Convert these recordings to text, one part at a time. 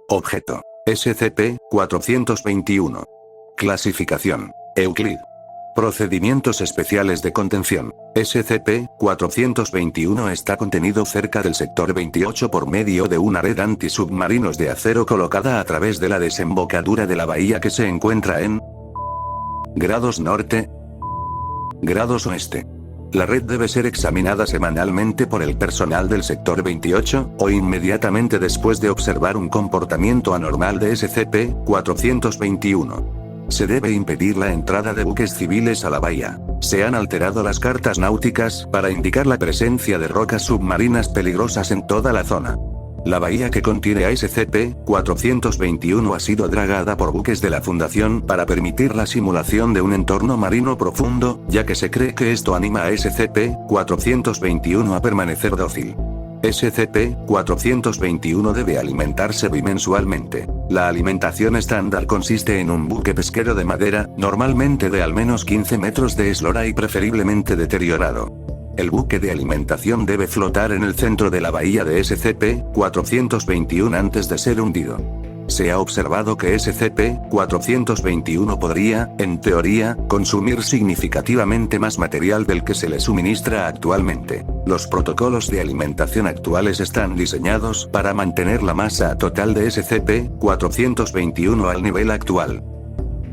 Objeto. SCP-421. Clasificación. Euclid. Procedimientos especiales de contención. SCP-421 está contenido cerca del sector 28 por medio de una red antisubmarinos de acero colocada a través de la desembocadura de la bahía que se encuentra en grados norte, grados oeste. La red debe ser examinada semanalmente por el personal del sector 28, o inmediatamente después de observar un comportamiento anormal de SCP-421. Se debe impedir la entrada de buques civiles a la bahía. Se han alterado las cartas náuticas para indicar la presencia de rocas submarinas peligrosas en toda la zona. La bahía que contiene a SCP-421 ha sido dragada por buques de la Fundación para permitir la simulación de un entorno marino profundo, ya que se cree que esto anima a SCP-421 a permanecer dócil. SCP-421 debe alimentarse bimensualmente. La alimentación estándar consiste en un buque pesquero de madera, normalmente de al menos 15 metros de eslora y preferiblemente deteriorado. El buque de alimentación debe flotar en el centro de la bahía de SCP-421 antes de ser hundido. Se ha observado que SCP-421 podría, en teoría, consumir significativamente más material del que se le suministra actualmente. Los protocolos de alimentación actuales están diseñados para mantener la masa total de SCP-421 al nivel actual.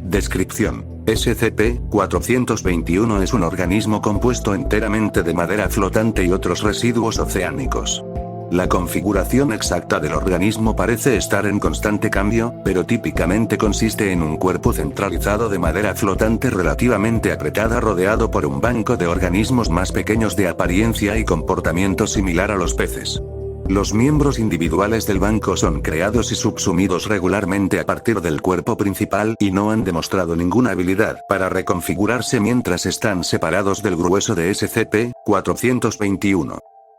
Descripción. SCP-421 es un organismo compuesto enteramente de madera flotante y otros residuos oceánicos. La configuración exacta del organismo parece estar en constante cambio, pero típicamente consiste en un cuerpo centralizado de madera flotante relativamente apretada rodeado por un banco de organismos más pequeños de apariencia y comportamiento similar a los peces. Los miembros individuales del banco son creados y subsumidos regularmente a partir del cuerpo principal y no han demostrado ninguna habilidad para reconfigurarse mientras están separados del grueso de SCP-421.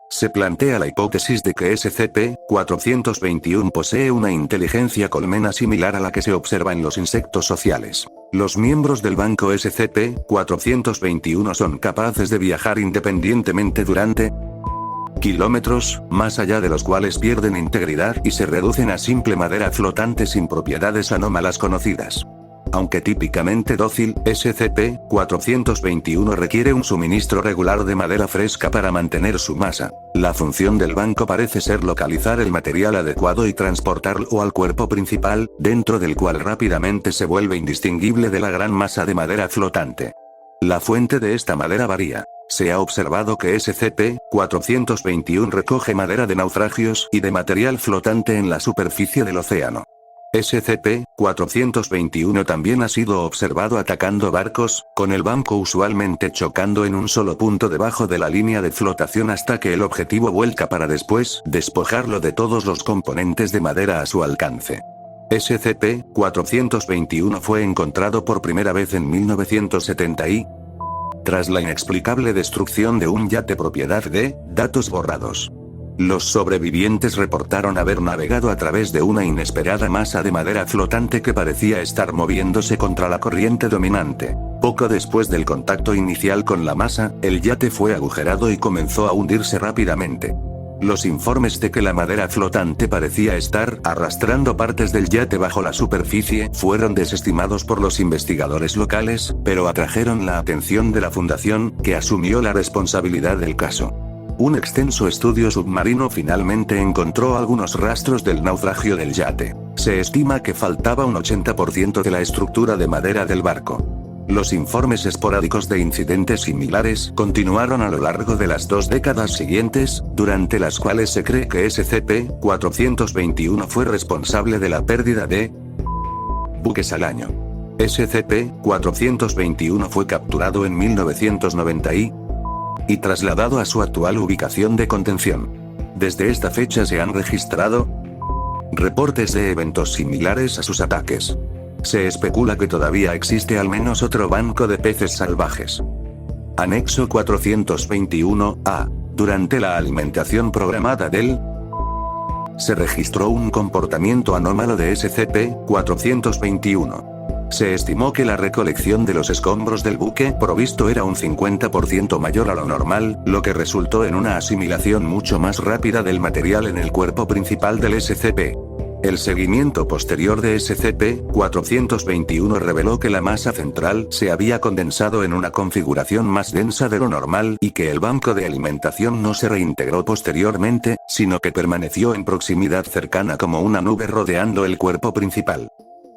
Se plantea la hipótesis de que SCP-421 posee una inteligencia colmena similar a la que se observa en los insectos sociales. Los miembros del banco SCP-421 son capaces de viajar independientemente durante kilómetros, más allá de los cuales pierden integridad y se reducen a simple madera flotante sin propiedades anómalas conocidas. Aunque típicamente dócil, SCP-421 requiere un suministro regular de madera fresca para mantener su masa. La función del banco parece ser localizar el material adecuado y transportarlo al cuerpo principal, dentro del cual rápidamente se vuelve indistinguible de la gran masa de madera flotante. La fuente de esta madera varía. Se ha observado que SCP-421 recoge madera de naufragios y de material flotante en la superficie del océano. SCP-421 también ha sido observado atacando barcos, con el banco usualmente chocando en un solo punto debajo de la línea de flotación hasta que el objetivo vuelca para después despojarlo de todos los componentes de madera a su alcance. SCP-421 fue encontrado por primera vez en 1970 tras la inexplicable destrucción de un yate propiedad de datos borrados. Los sobrevivientes reportaron haber navegado a través de una inesperada masa de madera flotante que parecía estar moviéndose contra la corriente dominante. Poco después del contacto inicial con la masa, el yate fue agujerado y comenzó a hundirse rápidamente. Los informes de que la madera flotante parecía estar arrastrando partes del yate bajo la superficie fueron desestimados por los investigadores locales, pero atrajeron la atención de la Fundación, que asumió la responsabilidad del caso. Un extenso estudio submarino finalmente encontró algunos rastros del naufragio del yate. Se estima que faltaba un 80% de la estructura de madera del barco. Los informes esporádicos de incidentes similares continuaron a lo largo de las 2 décadas siguientes, durante las cuales se cree que SCP-421 fue responsable de la pérdida de buques al año. SCP-421 fue capturado en 1990 y trasladado a su actual ubicación de contención. Desde esta fecha se han registrado reportes de eventos similares a sus ataques. Se especula que todavía existe al menos otro banco de peces salvajes. Anexo 421-A. Durante la alimentación programada del se registró un comportamiento anómalo de SCP-421. Se estimó que la recolección de los escombros del buque provisto era un 50% mayor a lo normal, lo que resultó en una asimilación mucho más rápida del material en el cuerpo principal del SCP. El seguimiento posterior de SCP-421 reveló que la masa central se había condensado en una configuración más densa de lo normal y que el banco de alimentación no se reintegró posteriormente, sino que permaneció en proximidad cercana como una nube rodeando el cuerpo principal.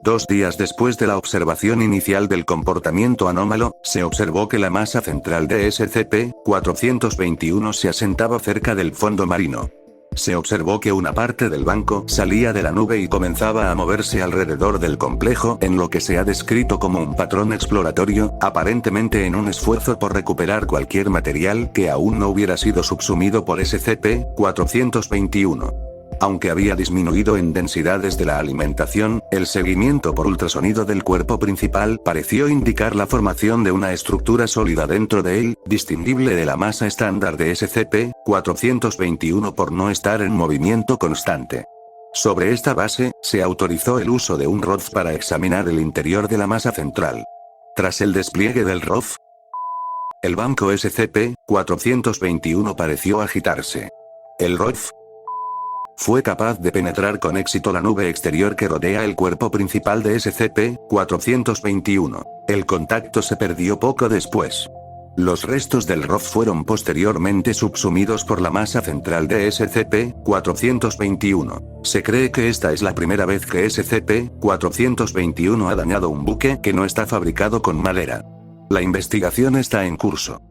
2 días después de la observación inicial del comportamiento anómalo, se observó que la masa central de SCP-421 se asentaba cerca del fondo marino. Se observó que una parte del banco salía de la nube y comenzaba a moverse alrededor del complejo en lo que se ha descrito como un patrón exploratorio, aparentemente en un esfuerzo por recuperar cualquier material que aún no hubiera sido subsumido por SCP-421. Aunque había disminuido en densidades de la alimentación, el seguimiento por ultrasonido del cuerpo principal pareció indicar la formación de una estructura sólida dentro de él, distinguible de la masa estándar de SCP-421 por no estar en movimiento constante. Sobre esta base, se autorizó el uso de un ROV para examinar el interior de la masa central. Tras el despliegue del ROV, el banco SCP-421 pareció agitarse. El ROV fue capaz de penetrar con éxito la nube exterior que rodea el cuerpo principal de SCP-421. El contacto se perdió poco después. Los restos del ROV fueron posteriormente subsumidos por la masa central de SCP-421. Se cree que esta es la primera vez que SCP-421 ha dañado un buque que no está fabricado con madera. La investigación está en curso.